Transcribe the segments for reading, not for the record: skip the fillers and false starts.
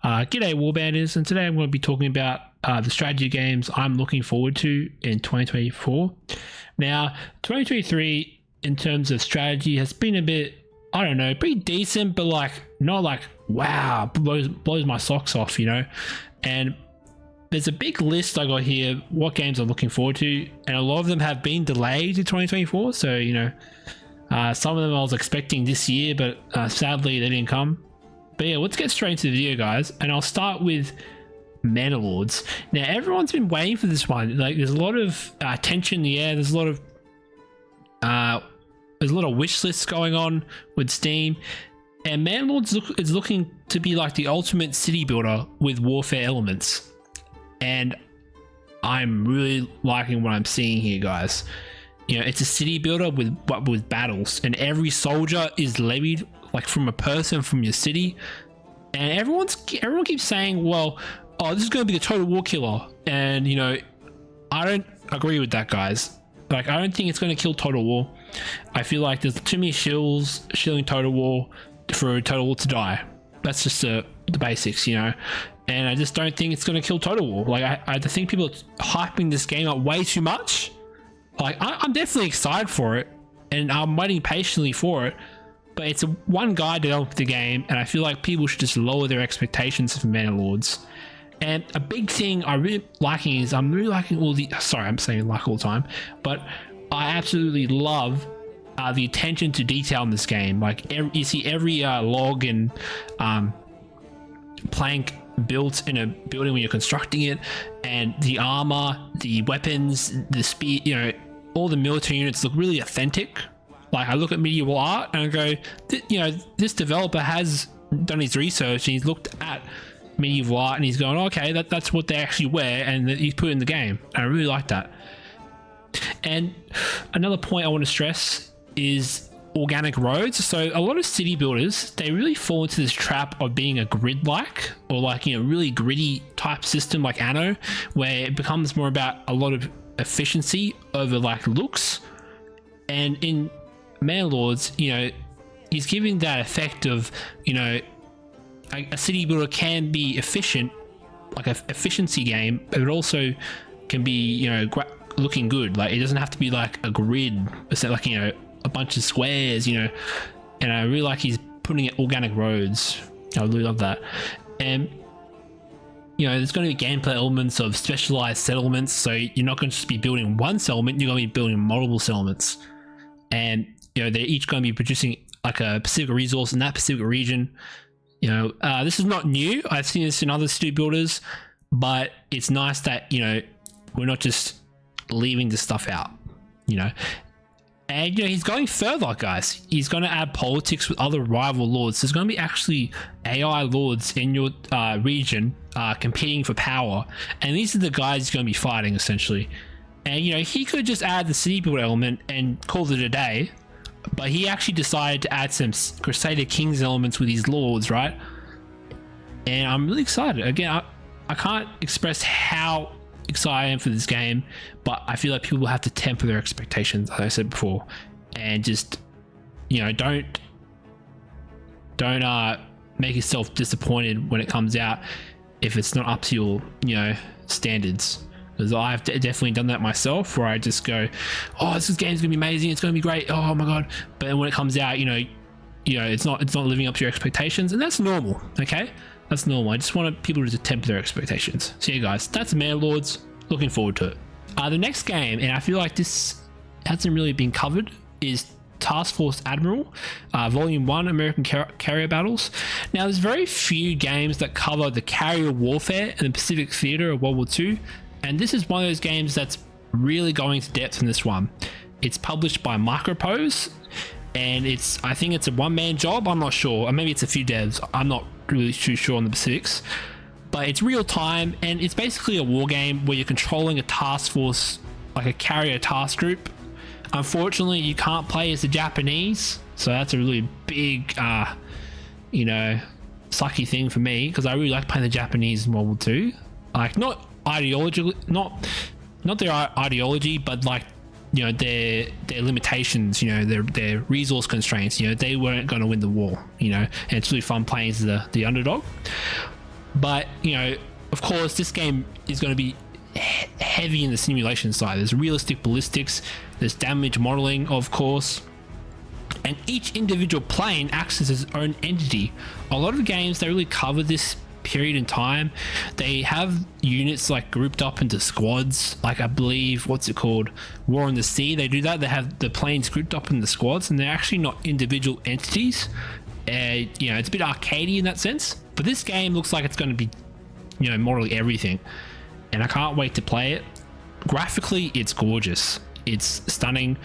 G'day warbanders, and today I'm going to be talking about the strategy games I'm looking forward to in 2024. Now, 2023 in terms of strategy has been a bit, I don't know, pretty decent, but like not like wow, blows my socks off, you know. And there's a big list I got here, what games I'm looking forward to, and a lot of them have been delayed to 2024. So you know, some of them I was expecting this year, but sadly they didn't come. But yeah, let's get straight into the video, guys, and I'll start with Mana Lords. Now, everyone's been waiting for this one. Like, there's a lot of tension in the air. There's a lot of wish lists going on with Steam, and Mana Lords is looking to be like the ultimate city builder with warfare elements. And I'm really liking what I'm seeing here, guys. You know, it's a city builder with battles, and every soldier is levied like from a person from your city, and everyone keeps saying, well, oh, this is going to be the total war killer, and you know, I don't agree with that, guys. Like, I don't think it's going to kill total war. I feel like there's too many shilling total war for total war to die. That's just the basics, you know. And I just don't think it's going to kill total war. Like, I think people are hyping this game up way too much. Like, I'm definitely excited for it, and I'm waiting patiently for it. But it's one guy developed the game, and I feel like people should just lower their expectations for Mana Lords. And a big thing I'm really liking is I'm really liking all the, sorry, I'm saying like all the time, but I absolutely love the attention to detail in this game. Like, you see every log and plank built in a building when you're constructing it, and the armor, the weapons, the speed, you know, all the military units look really authentic. Like, I look at medieval art and I go, you know, this developer has done his research and he's looked at medieval art and he's going, okay, that's what they actually wear, and he's put it in the game. And I really like that. And another point I want to stress is organic roads. So a lot of city builders, they really fall into this trap of being a grid-like, or like, you know, really gritty type system like Anno, where it becomes more about a lot of efficiency over like looks. And in Mana Lords, you know, he's giving that effect of, you know, a city builder can be efficient, like an efficiency game, but it also can be, you know, looking good. Like, it doesn't have to be like a grid, it's like, you know, a bunch of squares, you know. And I really like he's putting it organic roads. I really love that. And you know, there's going to be gameplay elements of specialized settlements, so you're not going to just be building one settlement, you're going to be building multiple settlements. And you know, they're each going to be producing like a specific resource in that specific region. You know, this is not new. I've seen this in other city builders, but it's nice that, you know, we're not just leaving this stuff out, you know. And you know, he's going further, guys. He's going to add politics with other rival lords. There's going to be actually AI lords in your region competing for power, and these are the guys he's going to be fighting essentially. And you know, he could just add the city builder element and call it a day, but he actually decided to add some Crusader Kings elements with his lords, right? And I'm really excited. Again, I can't express how excited I am for this game, but I feel like people have to temper their expectations, as I said before, and just, you know, don't make yourself disappointed when it comes out if it's not up to your, you know, standards. Because I've definitely done that myself, where I just go, oh, this game's gonna be amazing, it's gonna be great, oh my god. But then when it comes out, you know, it's not living up to your expectations, and that's normal. Okay, that's normal. I just want people to temper their expectations. So yeah, guys, that's Mana Lords. Looking forward to it. The next game, and I feel like this hasn't really been covered, is Task Force Admiral, Volume 1, American Carrier Battles. Now, there's very few games that cover the carrier warfare in the Pacific Theater of World War II. And this is one of those games that's really going to depth in this one. It's published by Micropose, and I think it's a one-man job. I'm not sure, or maybe it's a few devs. I'm not really too sure on the specifics, but it's real time, and it's basically a war game where you're controlling a task force, like a carrier task group. Unfortunately, you can't play as the Japanese, so that's a really big, you know, sucky thing for me, because I really like playing the Japanese in World War II. Like, not ideology, not their ideology, but like, you know, their limitations, you know, their resource constraints. You know, they weren't going to win the war, you know, and it's really fun playing as the underdog. But you know, of course, this game is going to be heavy in the simulation side. There's realistic ballistics, there's damage modeling, of course, and each individual plane acts as its own entity. A lot of games, they really cover this period in time. They have units like grouped up into squads, like I believe, what's it called, War on the Sea. They do that. They have the planes grouped up into squads, and they're actually not individual entities. You know, it's a bit arcadey in that sense, but this game looks like it's going to be, you know, modeling everything, and I can't wait to play it. Graphically, it's gorgeous, it's stunning,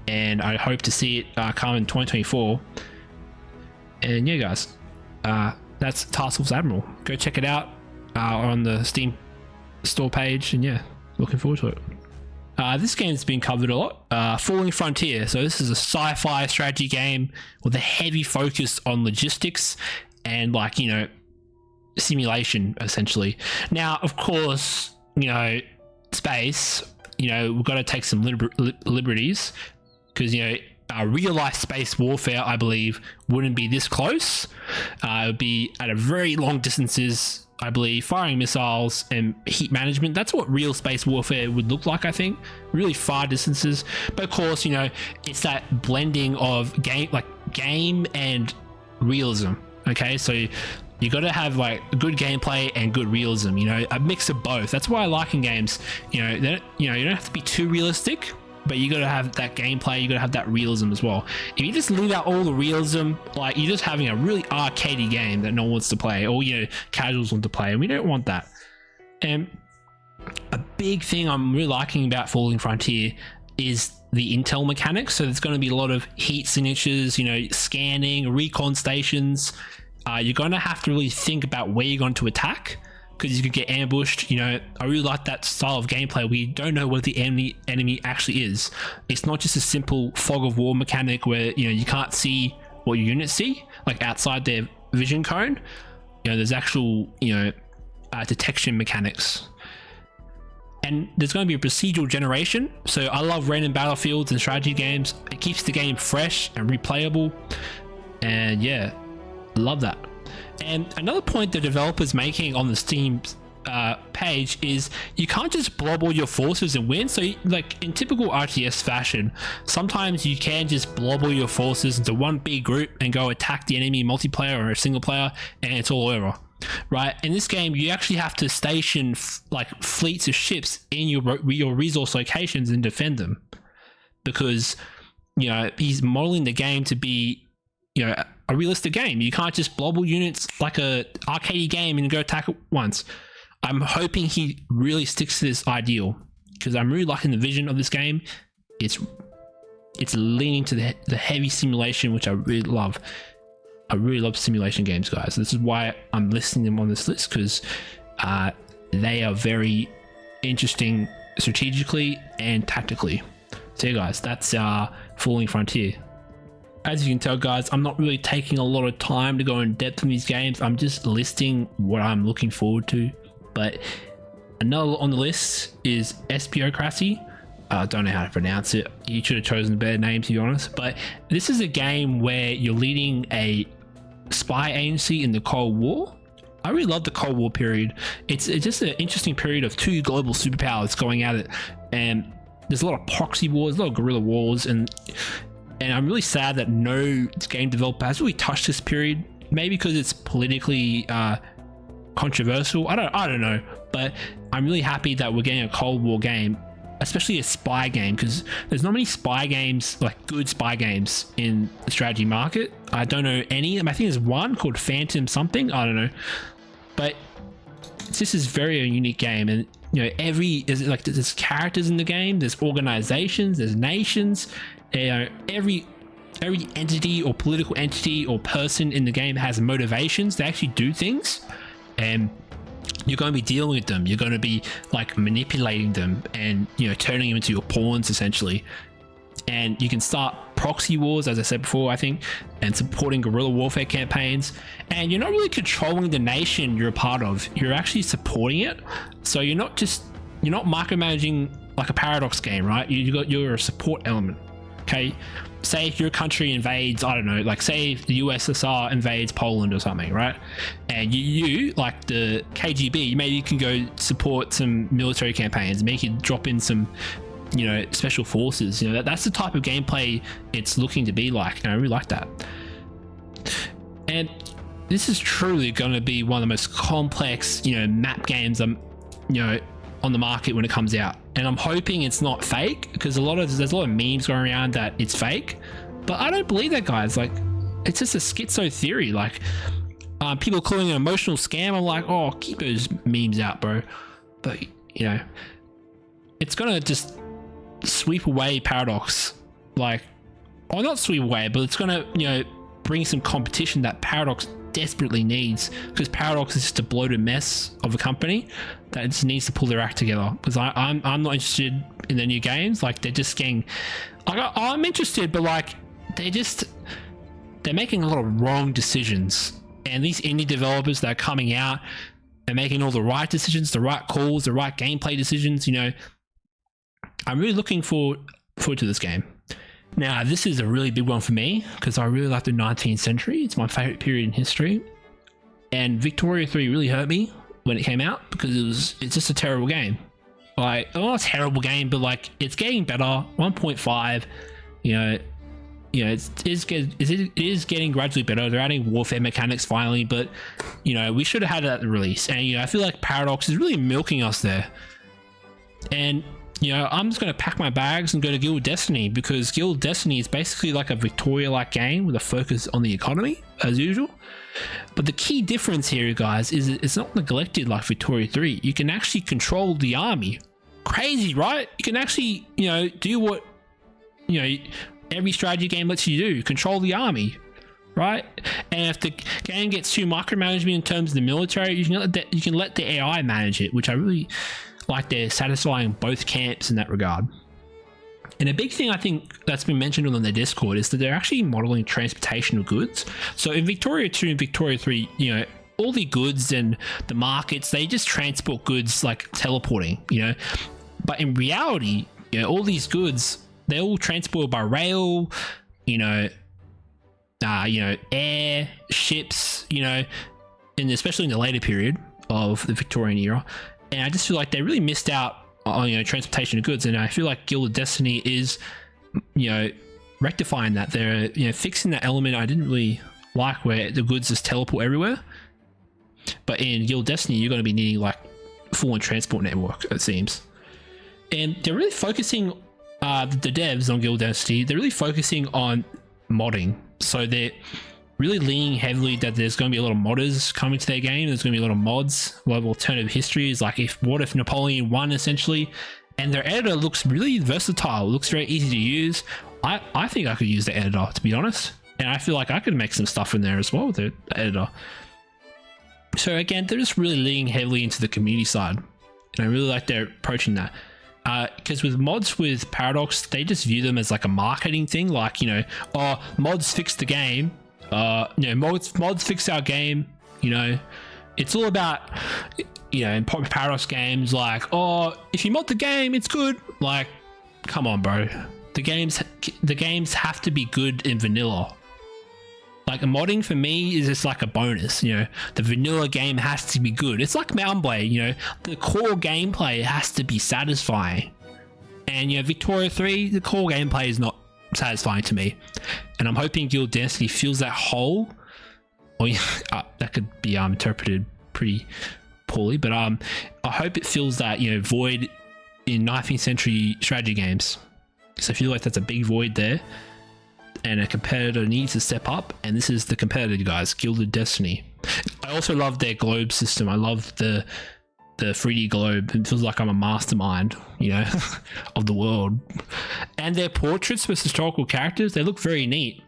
and I hope to see it come in 2024. And yeah, guys, that's Task Force Admiral. Go check it out on the Steam store page, and yeah, looking forward to it. This game's been covered a lot. Falling Frontier. So this is a sci-fi strategy game with a heavy focus on logistics and, like, you know, simulation essentially. Now, of course, you know, space, you know, we've got to take some liberties, because, you know, real life space warfare, I believe, wouldn't be this close. It would be at a very long distances, I believe, firing missiles and heat management. That's what real space warfare would look like, I think. Really far distances. But of course, you know, it's that blending of game and realism. Okay, so you got to have like good gameplay and good realism, you know, a mix of both. That's why I like in games, you know, you don't have to be too realistic, but you got to have that gameplay, you got to have that realism as well. If you just leave out all the realism, like, you're just having a really arcadey game that no one wants to play, or, you know, casuals want to play, and we don't want that. And a big thing I'm really liking about Falling Frontier is the intel mechanics. So there's going to be a lot of heat signatures, you know, scanning, recon stations. You're going to have to really think about where you're going to attack, because you could get ambushed. You know, I really like that style of gameplay where you don't know what the enemy actually is. It's not just a simple fog of war mechanic where, you know, you can't see what your units see, like outside their vision cone. You know, there's actual, you know, detection mechanics. And there's going to be a procedural generation. So I love random battlefields and strategy games. It keeps the game fresh and replayable. And yeah, love that. And another point the developer's making on the Steam page is you can't just blob all your forces and win. So, like in typical RTS fashion, sometimes you can just blob all your forces into one big group and go attack the enemy multiplayer or a single player, and it's all over. Right? In this game, you actually have to station like fleets of ships in your resource locations and defend them, because, you know, he's modeling the game to be, you know, a realistic game. You can't just blobble units like a arcade game and go attack it once. I'm hoping he really sticks to this ideal, because I'm really liking the vision of this game. It's leaning to the heavy simulation, which I really love. I really love simulation games, guys. This is why I'm listing them on this list, because they are very interesting strategically and tactically. So yeah, guys, that's Falling Frontier. As you can tell, guys, I'm not really taking a lot of time to go in depth in these games. I'm just listing what I'm looking forward to. But another on the list is Espiocracy. I don't know how to pronounce it. You should have chosen a better name, to be honest. But this is a game where you're leading a spy agency in the Cold War. I really love the Cold War period. It's just an interesting period of two global superpowers going at it. And there's a lot of proxy wars, a lot of guerrilla wars, and I'm really sad that no game developer has really touched this period. Maybe because it's politically controversial. I don't know. But I'm really happy that we're getting a Cold War game, especially a spy game, because there's not many spy games, like good spy games, in the strategy market. I don't know any. I think there's one called Phantom something. I don't know. But this is very unique game, and you know, there's characters in the game, there's organizations, there's nations. You know, every entity or political entity or person in the game has motivations. They actually do things, and you're going to be dealing with them. You're going to be like manipulating them and, you know, turning them into your pawns essentially. And you can start proxy wars, as I said before, I think, and supporting guerrilla warfare campaigns. And you're not really controlling the nation you're a part of. You're actually supporting it. So you're not micromanaging like a Paradox game, right? You're a support element. Okay, say if your country invades, I don't know, like say the USSR invades Poland or something, right? And you like the KGB, maybe you can go support some military campaigns, maybe you can drop in some, you know, special forces. You know, that's the type of gameplay it's looking to be like, and I really like that. And this is truly going to be one of the most complex, you know, map games you know, on the market when it comes out. And I'm hoping it's not fake, because there's a lot of memes going around that it's fake, but I don't believe that, guys. Like, it's just a schizo theory. Like, people calling it an emotional scam. I'm like, oh, keep those memes out, bro. But you know, it's gonna just sweep away Paradox. Like, or not sweep away, but it's gonna, you know, bring some competition that Paradox desperately needs, because Paradox is just a bloated mess of a company that just needs to pull their act together. Because I'm not interested in the new games. Like, they're just getting, like, I'm interested, but like they're making a lot of wrong decisions. And these indie developers that are coming out and making all the right decisions, the right calls, the right gameplay decisions, you know, I'm really looking forward to this game. Now, this is a really big one for me, because I really like the 19th century. It's my favorite period in history. And Victoria 3 really hurt me when it came out, because it's just a terrible game. Like, not a terrible game, but like, it's getting better. 1.5, you know, it is getting gradually better. They're adding warfare mechanics finally, but you know, we should have had it at the release. And you know, I feel like Paradox is really milking us there. And you know, I'm just going to pack my bags and go to Guild of Destiny, because Guild of Destiny is basically like a Victoria-like game with a focus on the economy, as usual. But the key difference here, guys, is it's not neglected like Victoria 3. You can actually control the army. Crazy, right? You can actually, you know, do what, you know, every strategy game lets you do. Control the army, right? And if the game gets too micromanagement in terms of the military, you can let the AI manage it, which I really like. They're satisfying both camps in that regard. And a big thing I think that's been mentioned on the Discord is that they're actually modeling transportation of goods. So in Victoria 2 and Victoria 3, you know, all the goods and the markets, they just transport goods like teleporting, you know. But in reality, you know, all these goods, they're all transported by rail, you know, air, ships, you know, and especially in the later period of the Victorian era. And I just feel like they really missed out on, you know, transportation of goods. And I feel like Guild of Destiny is, you know, rectifying that. They're, you know, fixing that element I didn't really like, where the goods just teleport everywhere. But in Guild of Destiny, you're going to be needing like full-on transport network, it seems. And they're really focusing, the devs on Guild of Destiny, they're really focusing on modding. So they're really leaning heavily that there's going to be a lot of modders coming to their game. There's going to be a lot of mods, a lot of alternative histories, like what if Napoleon won, essentially. And their editor looks really versatile. It looks very easy to use. I think I could use the editor, to be honest. And I feel like I could make some stuff in there as well with the editor. So again, they're just really leaning heavily into the community side. And I really like they're approaching that. Because with mods with Paradox, they just view them as like a marketing thing. Like, you know, oh, mods fix the game. You know, mods fix our game. You know, it's all about, you know, in Paradox games, like, oh, if you mod the game, it's good. Like, come on, bro. The games have to be good in vanilla. Like, modding for me is just like a bonus, you know. The vanilla game has to be good. It's like Mountain Blade, you know. The core gameplay has to be satisfying. And, you know, Victoria 3, the core gameplay is not satisfying to me. And I'm hoping Guild of Destiny fills that hole. Or that could be interpreted pretty poorly, but I hope it fills that, you know, void in 19th century strategy games. So I feel like that's a big void there. And a competitor needs to step up, and this is the competitor, guys. Guild of Destiny. I also love their globe system. I love the 3D globe. It feels like I'm a mastermind, you know, of the world. And their portraits with historical characters, they look very neat.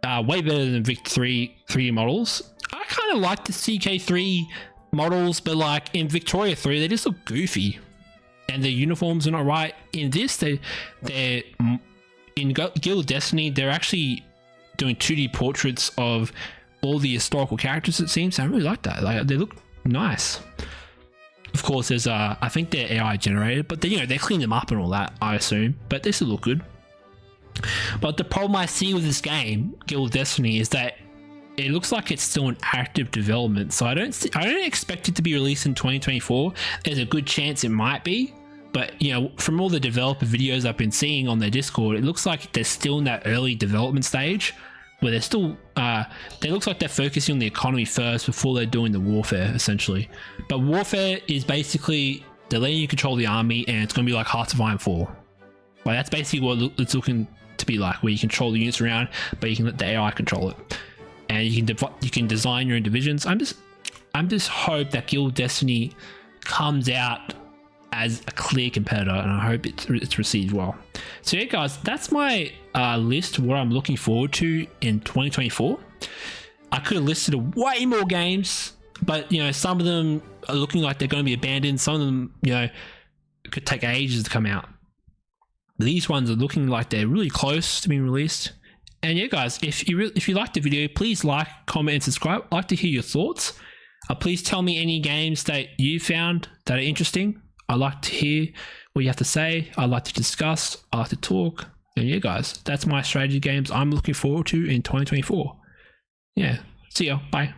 Way better than Vic 3 3D models. I kind of like the CK3 models, but like in Victoria 3, they just look goofy. And their uniforms are not right. In this, they're in Guild of Destiny, they're actually doing 2D portraits of all the historical characters, it seems. I really like that. Like, they look nice. Of course, there's I think they're AI generated, but they, you know, they clean them up and all that, I assume. But they still look good. But the problem I see with this game, Guild of Destiny, is that it looks like it's still in active development. So I don't expect it to be released in 2024. There's a good chance it might be, but you know, from all the developer videos I've been seeing on their Discord, it looks like they're still in that early development stage where they're still it looks like they're focusing on the economy first before they're doing the warfare, essentially. But warfare is basically they're letting you control the army, and it's going to be like Hearts of Iron 4. Like that's basically what it's looking to be like, where you control the units around, but you can let the AI control it, and you can design your own divisions. I'm just hope that Guild of Destiny comes out as a clear competitor, and I hope it's received well. So yeah, guys, that's my list of what I'm looking forward to in 2024. I could have listed way more games, but you know, some of them are looking like they're going to be abandoned. Some of them, you know, could take ages to come out. These ones are looking like they're really close to being released. And yeah, guys, if you liked the video, please like, comment, and subscribe. I'd like to hear your thoughts. Please tell me any games that you found that are interesting. I'd like to hear what you have to say. I'd like to discuss. I'd like to talk. And yeah, guys, that's my strategy games I'm looking forward to in 2024. Yeah, see ya. Bye.